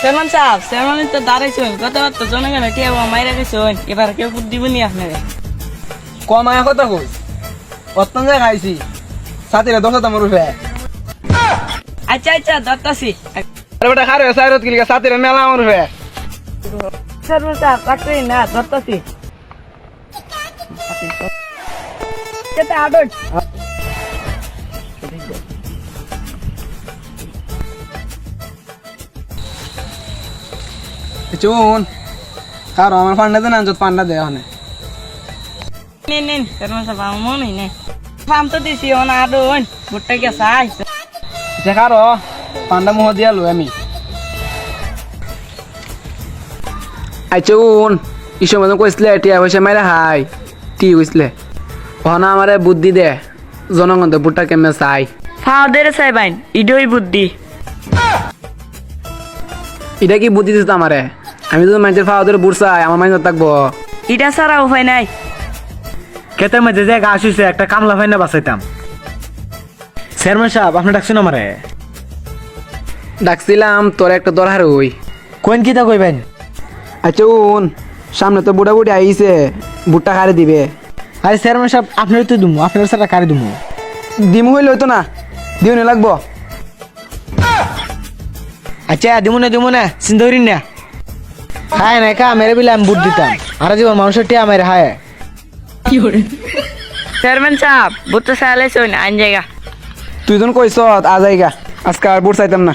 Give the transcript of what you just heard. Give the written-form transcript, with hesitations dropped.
Chairman সাহেব, chairman তো দাঁড়াইছেন, গতবার তো জনগণের টিয়া মাইরা গেছেন, এবার কেউ ভোট দিবনি আপনারা। কমায়া কথা কই অত্যন্ত জায়গা আইছি সাথীরা 10 দাম রুপে আচ্ছা আচ্ছা দত্তাছি। আরে বেটা খারে সাইরত কিলকা সাথীরা মেলা আমার রুপে চেয়ারম্যান সাহেব রাখতে না, দত্তাছি। কেতে আডট চুন কারো আমার ফান্ডা দেন আনজত পান্ডা দেয় ওখানে নিন নিন, চেয়ারম্যান সাহেব আমার মনে নেই। ফার্ম তো দিছি ওনা আডন, ভোটটা গেছে আইছে। যে কারো পান্ডা মোহ দিয়া লো আমি চুন ইসব মতন কইসলে টিয়া পয়সা মাইরা হাই ঠিক কইসলে ওখানে আমারে বুদ্ধি দে জনগণ তো বুটটা কেমনে চাই ফাওদের সাহেবাইন ইডই বুদ্ধি। এটা কি বুদ্ধি দিস আমারে আমি তো মানুষের ফাওয়া ধরে বুট চাই আমার মাইন্ড থাকবো এটা ছাড়া উপায় নাই। খেতের মধ্যে যে গাছ হয়েছে একটা কামলা ফাইনা বাঁচাইতাম। চেয়ারম্যান সাহেব আপনি ডাকছেন আমারে? ডাকছিলাম তোর একটা দরকার ওই কোন কিতা কইবেন? আচ্ছা উন সামনে তো বুড়া বুড়ি আইছে বুটটা কারে দিবে আরে চেয়ারম্যান সাহেব আপনার তো দুমু, আপনার সাথে কারে দুমু? দিমু হইলে হইতো না দিউনি লাগবো আচ্ছা দিমু না চিন্তা করিন না। হায় না কা মেরে বিলে আমি বুট দিতাম আর জীবন মানুষের টিয়া মেরে হায়। চেয়ারম্যান সাহেব ভোট তো চাইলেছেন আইন জায়গা। তুই যখন কইস আজ আইগা আজকে আর বুট চাইতাম না।